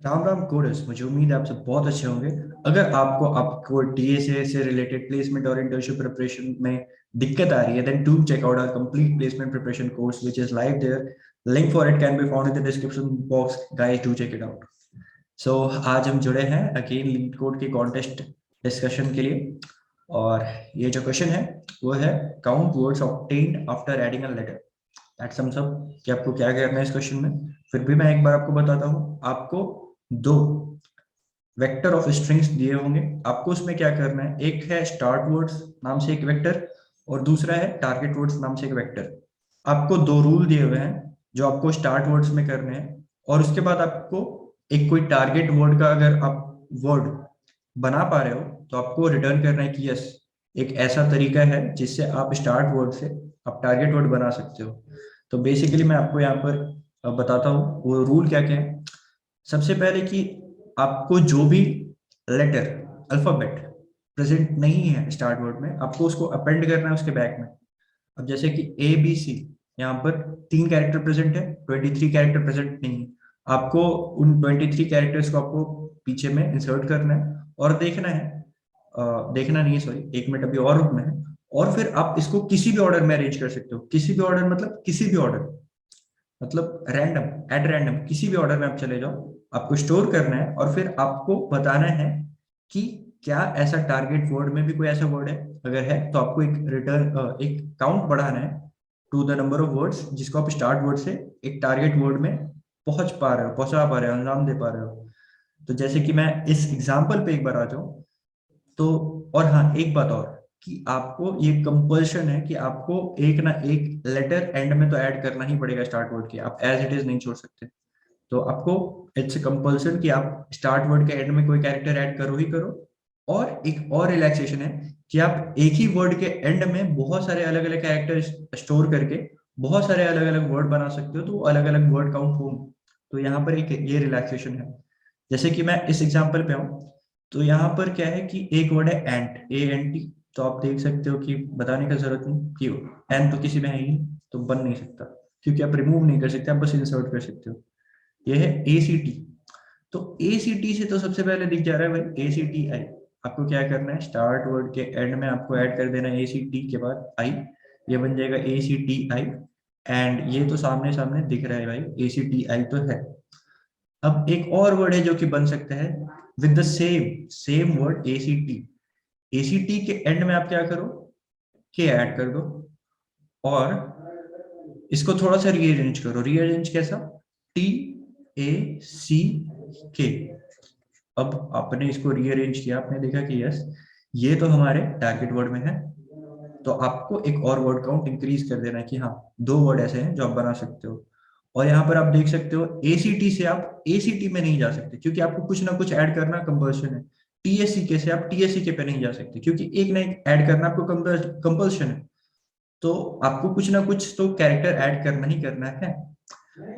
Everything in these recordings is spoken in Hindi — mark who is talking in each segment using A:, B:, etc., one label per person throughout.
A: राम राम कोडर्स, मुझे उम्मीद है आप सब बहुत अच्छे होंगे। अगर आपको टीएसए से रिलेटेड प्लेसमेंट और इंटर्नशिप प्रिपरेशन में दिक्कत आ रही है, then do check out our complete placement preparation course which is live there. Link for it can be found in the description box. Guys, do check it out. So आज हम जुड़े हैं अगेन लीड कोड के कॉन्टेस्ट डिस्कशन के लिए। और ये जो क्वेश्चन है वो है count words obtained after adding a letter. That sums up कि आपको क्या करना है इस क्वेश्चन में। फिर भी मैं एक बार आपको बताता हूँ। आपको दो वेक्टर ऑफ स्ट्रिंग्स दिए होंगे। आपको उसमें क्या करना है, एक है स्टार्ट वर्ड्स नाम से एक वेक्टर और दूसरा है टारगेट वर्ड्स नाम से एक वेक्टर। आपको दो रूल दिए हुए हैं जो आपको स्टार्ट वर्ड्स में करने हैं, और उसके बाद आपको एक कोई टारगेट वर्ड का अगर आप वर्ड बना पा रहे हो तो आपको रिटर्न करना है कि यस, एक ऐसा तरीका है जिससे आप स्टार्ट वर्ड से आप टारगेट वर्ड बना सकते हो। तो बेसिकली मैं आपको यहाँ पर बताता हूँ वो रूल क्या क्या है। सबसे पहले कि आपको जो भी लेटर अल्फाबेट प्रेजेंट नहीं है स्टार्ट वर्ड में, आपको उसको अपेंड करना है उसके बैक में। अब जैसे कि ए बी सी, यहाँ पर 3 कैरेक्टर प्रेजेंट है, 23 कैरेक्टर प्रेजेंट नहीं है। आपको उन 23 कैरेक्टर्स को आपको पीछे में इंसर्ट करना है और देखना है। देखना नहीं है, सॉरी, 1 मिनट अभी और रुकना है। और फिर आप इसको किसी भी ऑर्डर में अरेंज कर सकते हो। किसी भी ऑर्डर मतलब किसी भी ऑर्डर, मतलब रैंडम, एट रैंडम, किसी भी ऑर्डर में आप चले जाओ। आपको स्टोर करना है और फिर आपको बताना है कि क्या ऐसा टारगेट वर्ड में भी कोई ऐसा वर्ड है। अगर है तो आपको एक रिटर्न, एक काउंट बढ़ाना है to the number of words जिसको आप स्टार्ट वर्ड से एक टारगेट वर्ड में पहुंचा पा रहे हो, अंजाम दे पा रहे हो। तो जैसे कि मैं इस एग्जांपल पे एक बार आ जाऊं तो। और हाँ, एक बात और, कि आपको ये कंपल्शन है कि आपको एक ना एक लेटर एंड में तो ऐड करना ही पड़ेगा स्टार्ट वर्ड के। आप एज इट इज नहीं छोड़ सकते। तो आपको इट्स कंपल्सन कि आप स्टार्ट वर्ड के एंड में कोई कैरेक्टर ऐड करो ही करो। और एक और रिलैक्सेशन है कि आप एक ही वर्ड के एंड में बहुत सारे अलग अलग कैरेक्टर स्टोर करके बहुत सारे अलग अलग वर्ड बना सकते हो, तो अलग अलग वर्ड काउंट होंगे। तो यहाँ पर एक ये रिलैक्सेशन है। जैसे कि मैं इस एग्जांपल पे आऊँ तो यहाँ पर क्या है कि एक वर्ड है एंट, ए एन टी। तो आप देख सकते हो कि बताने की जरूरत नहीं कि एन तो किसी में है ही नहीं, तो बन नहीं सकता, क्योंकि आप रिमूव नहीं कर सकते, आप बस इंसर्ट कर सकते हो। ये है ए सी टी। तो ए सी टी से तो सबसे पहले दिख जा रहा है भाई ए सी टी आई। आपको क्या करना है, स्टार्ट वर्ड के एंड में आपको ऐड कर देना है ए सी टी के बाद आई। ये बन जाएगा A C T I. And ये तो सामने सामने दिख रहा है भाई, ए सी टी आई तो है। अब एक और वर्ड है जो कि बन सकता है with the same same word A C T. A C T के एंड में आप क्या करो, के ऐड कर दो और इसको थोड़ा सा रीअरेंज करो। रीअरेंज कैसा, टी ए सी के। अब आपने इसको रीअरेंज किया, आपने देखा कि यस, ये तो हमारे टारगेट वर्ड में है। तो आपको एक और वर्ड काउंट इंक्रीज कर देना है कि हाँ, 2 वर्ड ऐसे हैं जो आप बना सकते हो। और यहाँ पर आप देख सकते हो एसीटी से आप एसीटी में नहीं जा सकते, क्योंकि आपको कुछ ना कुछ ऐड करना कंपल्शन है। टीएससी के से आप टीएससी के पे नहीं जा सकते, क्योंकि एक ना एक ऐड करना आपको कंपल्शन है। तो आपको कुछ ना कुछ तो कैरेक्टर ऐड करना ही करना है।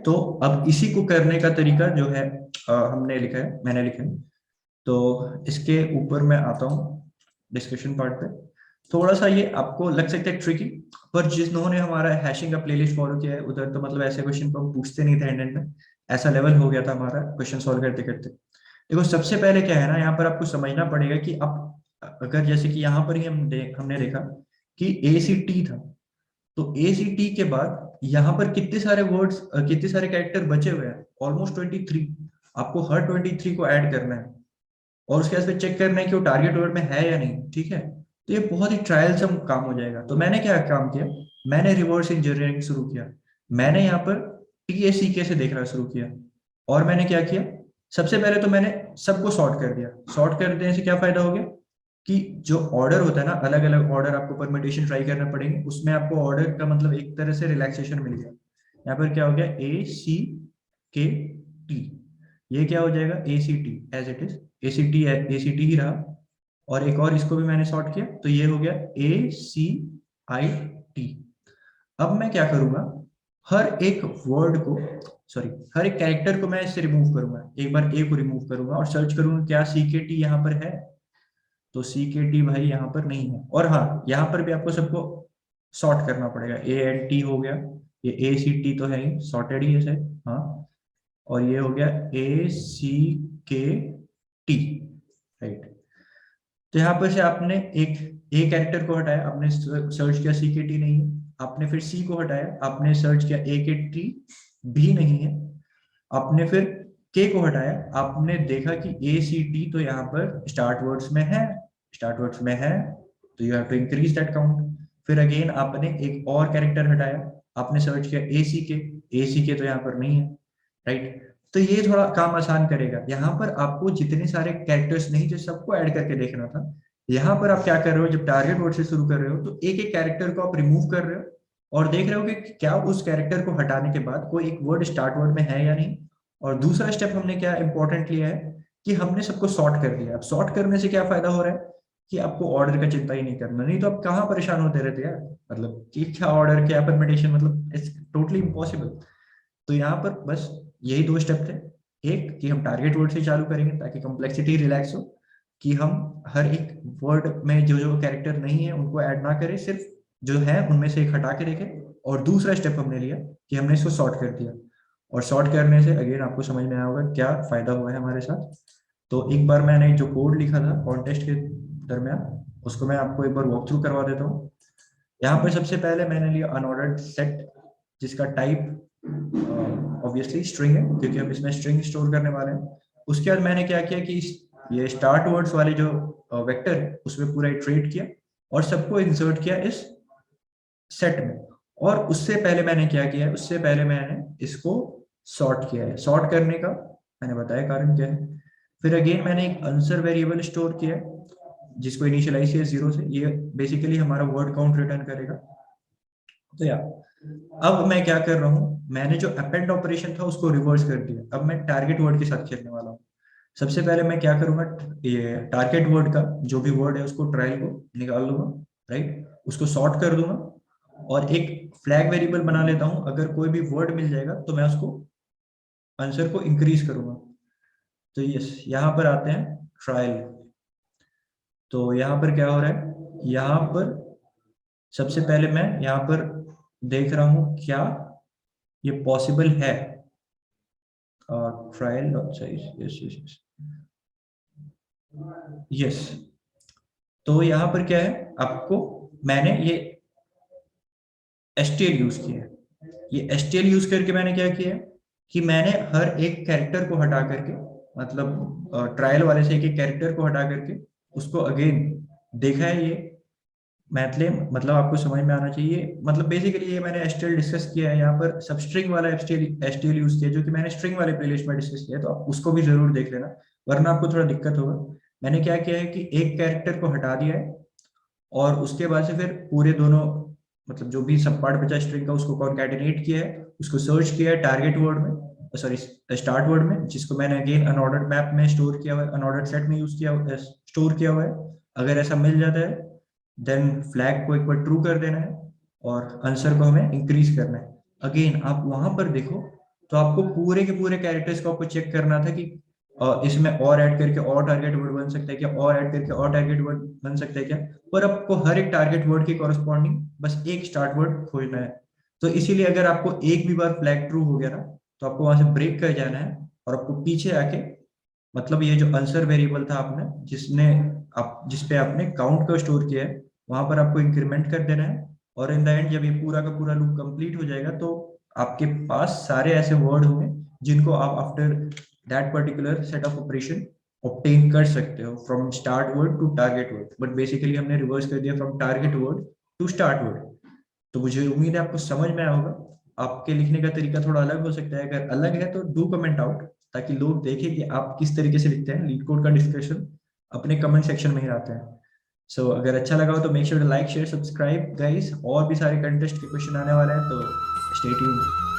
A: तो अब इसी को करने का तरीका जो है, हमने लिखा है, मैंने लिखा है। तो इसके ऊपर मैं आता हूँ डिस्कशन पार्ट पे। थोड़ा सा ये आपको लग सकता है ट्रिकी, पर जिन्होंने हमारा हैशिंग का प्लेलिस्ट फॉलो किया है उधर तो मतलब ऐसे क्वेश्चन को हम पूछते नहीं थे एंड एंड में। ऐसा लेवल हो गया था हमारा क्वेश्चन सॉल्व करते करते। देखो, सबसे पहले क्या है ना, यहाँ पर आपको समझना पड़ेगा कि आप अगर जैसे कि यहाँ पर ही हमने देखा कि ए सी टी था। तो ए सी टी के बाद यहाँ पर कितने सारे वर्ड्स, कितने सारे कैरेक्टर बचे हुए हैं, ऑलमोस्ट 23। आपको हर 23 को ऐड करना है और उसके बाद फिर चेक करना है कि वो टारगेट वर्ड में है या नहीं। ठीक है, तो ये बहुत ही ट्रायल से काम हो जाएगा। तो मैंने क्या काम किया, मैंने रिवर्स इंजीनियरिंग शुरू किया। मैंने यहाँ पर टीएससीके से देखना शुरू किया। और मैंने क्या किया, सबसे पहले तो मैंने सबको सॉर्ट कर दिया। सॉर्ट कर देने से क्या फायदा हो गया कि जो ऑर्डर होता है ना, अलग अलग ऑर्डर आपको परमिटेशन ट्राई करना पड़ेंगे, उसमें आपको ऑर्डर का मतलब एक तरह से रिलैक्सेशन मिल गया। यहाँ पर क्या हो गया, ए सी के टी, ये क्या हो जाएगा A C T as it is. A C T ही रहा। और एक और इसको भी मैंने सॉर्ट किया तो ये हो गया ए सी आई टी। अब मैं क्या करूंगा, हर एक वर्ड को, सॉरी, हर एक कैरेक्टर को मैं इससे रिमूव करूंगा। एक बार ए को रिमूव करूंगा और सर्च करूंगा क्या सी के टी यहाँ पर है। तो सी के टी भाई यहाँ पर नहीं है। और हाँ, यहाँ पर भी आपको सबको सॉर्ट करना पड़ेगा। ए एन टी हो गया, ये ए सी टी तो है ही, सॉर्टेड ही है सर। हाँ, और ये हो गया ACKT, राइट। तो यहाँ पर से आपने एक ए कैरेक्टर को हटाया, आपने सर्च किया CKT नहीं है, आपने फिर C को हटाया, आपने सर्च किया AKT भी नहीं है, आपने फिर K को हटाया, आपने देखा कि ACT तो यहाँ पर स्टार्ट वर्ड्स में है, स्टार्ट वर्ड्स में है, तो you have to increase that count. फिर अगेन आपने एक और कैरेक्टर हटाया, आपने सर्च किया ACK तो यहाँ पर नहीं है, राइट। तो ये थोड़ा काम आसान करेगा। यहाँ पर आपको जितने सारे कैरेक्टर्स नहीं थे सबको ऐड करके देखना था। यहाँ पर आप क्या कर रहे हो, जब टारगेट वर्ड से शुरू कर रहे हो तो एक एक कैरेक्टर को आप रिमूव कर रहे हो और देख रहे हो कि क्या उस कैरेक्टर को हटाने के बाद कोई एक वर्ड स्टार्ट वर्ड में है या नहीं। और दूसरा स्टेप हमने क्या इंपॉर्टेंट लिया है कि हमने सबको सॉर्ट कर दिया। अब सॉर्ट करने से क्या फायदा हो रहा है कि आपको ऑर्डर का चिंता ही नहीं करना, नहीं तो आप कहाँ परेशान होते रहते यार, मतलब कि क्या ऑर्डर क्या परमिटेशन, मतलब इट्स टोटली इम्पॉसिबल। तो यहाँ पर बस यही दो स्टेप थे, एक कि हम टारगेट वर्ड से चालू करेंगे ताकि कॉम्प्लेक्सिटी रिलैक्स हो, कि हम हर एक वर्ड में जो जो कैरेक्टर नहीं है उनको ऐड ना करें, सिर्फ जो है उनमें से एक हटा के देखें। और दूसरा स्टेप हमने लिया कि हमने इसको सॉर्ट कर दिया, और सॉर्ट करने से अगेन आपको समझ में आया होगा क्या फायदा हुआ है हमारे साथ। तो एक बार मैंने जो कोड लिखा था कॉन्टेस्ट के दरमियान, उसको मैं आपको एक बार वॉक थ्रू करवा देता हूँ। यहाँ पर सबसे पहले मैंने लिया अनऑर्डर्ड सेट, जिसका टाइप ऑब्वियसली स्ट्रिंग है क्योंकि हम इसमें स्ट्रिंग स्टोर करने वाले हैं। उसके बाद मैंने क्या किया कि ये स्टार्ट वर्ड्स वाले जो वेक्टर है उसमें पूरा इटरेट किया और सबको इंसर्ट किया इस सेट में। और उससे पहले मैंने क्या किया, उससे पहले मैंने इसको सॉर्ट किया है। सॉर्ट करने का मैंने बताया कारण क्या है। फिर अगेन मैंने एक आंसर वेरिएबल स्टोर किया जिसको इनिशियलाइज किया 0 से, ये बेसिकली हमारा वर्ड काउंट रिटर्न करेगा। तो या अब मैं क्या कर रहा हूँ, मैंने जो अपेंड ऑपरेशन था उसको रिवर्स कर दिया। अब मैं टारगेट वर्ड के साथ खेलने वाला हूँ। सबसे पहले मैं क्या करूंगा, ये टारगेट वर्ड का जो भी वर्ड है उसको ट्रायल को निकाल लूंगा, राइट, उसको सॉर्ट कर दूंगा और एक फ्लैग वेरिएबल बना लेता हूं। अगर कोई भी वर्ड मिल जाएगा तो मैं उसको आंसर को इंक्रीज करूंगा। तो यस, यहाँ पर आते हैं ट्रायल। तो यहाँ पर क्या हो रहा है, यहाँ पर सबसे पहले मैं यहाँ पर देख रहा हूँ क्या ये पॉसिबल है। Trial dot size, yes yes yes yes. तो यहाँ पर क्या है, आपको मैंने ये एसटीएल यूज किया है। ये एसटीएल यूज करके मैंने क्या किया कि मैंने हर एक कैरेक्टर को हटा करके, मतलब ट्रायल वाले से एक एक कैरेक्टर को हटा करके उसको अगेन देखा है। ये मैथलेम, मतलब आपको समझ में आना चाहिए। मतलब बेसिकली ये मैंने एसटीएल डिस्कस किया है, यहाँ पर सब स्ट्रिंग वाला एसटीएल यूज किया जो कि मैंने स्ट्रिंग वाले प्लेलिस्ट में डिस्कस किया है, तो आप उसको भी जरूर देख लेना वरना आपको थोड़ा दिक्कत होगा। मैंने क्या किया है कि एक कैरेक्टर को हटा दिया है और उसके बाद से फिर पूरे दोनों, मतलब जो भी सब पार्ट बचा स्ट्रिंग का उसको कॉन्कैटिनेट किया है, उसको सर्च किया है टारगेट वर्ड में, सॉरी स्टार्ट वर्ड में, जिसको मैंने अगेन अनऑर्डर्ड मैप में स्टोर किया हुआ है, अनऑर्डर्ड सेट में यूज किया स्टोर किया हुआ है। अगर ऐसा मिल जाता है देन फ्लैग को एक बार ट्रू कर देना है और आंसर को हमें इंक्रीज करना है। अगेन आप वहां पर देखो तो आपको पूरे के पूरे कैरेक्टर्स को आपको चेक करना था कि इसमें और ऐड करके और टारगेट वर्ड बन सकता है क्या, और ऐड करके और टारगेट वर्ड बन सकता है क्या। पर आपको हर एक टारगेट वर्ड की कॉरस्पॉन्डिंग बस एक स्टार्ट वर्ड खोजना है। तो इसीलिए अगर आपको एक भी बार फ्लैग ट्रू हो गया ना तो आपको वहां से ब्रेक कर जाना है और आपको पीछे आके, मतलब ये जो आंसर वेरिएबल था आपने जिसने आप जिसपे आपने काउंट को स्टोर किया है वहां पर आपको इंक्रीमेंट कर देना है। और इन द एंड जब ये पूरा का पूरा लूप कंप्लीट हो जाएगा तो आपके पास सारे ऐसे वर्ड होंगे जिनको आप after that particular set of operation obtain कर सकते हो from start word to target word. But basically हमने रिवर्स कर दिया from target word to start word. तो मुझे उम्मीद है आपको समझ में आया होगा। आपके लिखने का तरीका थोड़ा अलग हो सकता है, अगर अलग है तो डू कमेंट आउट ताकि लोग देखें कि आप किस तरीके से लिखते हैं। लीड कोड का डिस्कशन अपने कमेंट सेक्शन में ही आते हैं। सो अगर अच्छा लगा हो तो make sure to like share subscribe guys. और भी सारे कंटेस्ट के क्वेश्चन आने वाले हैं तो स्टे ट्यून्ड।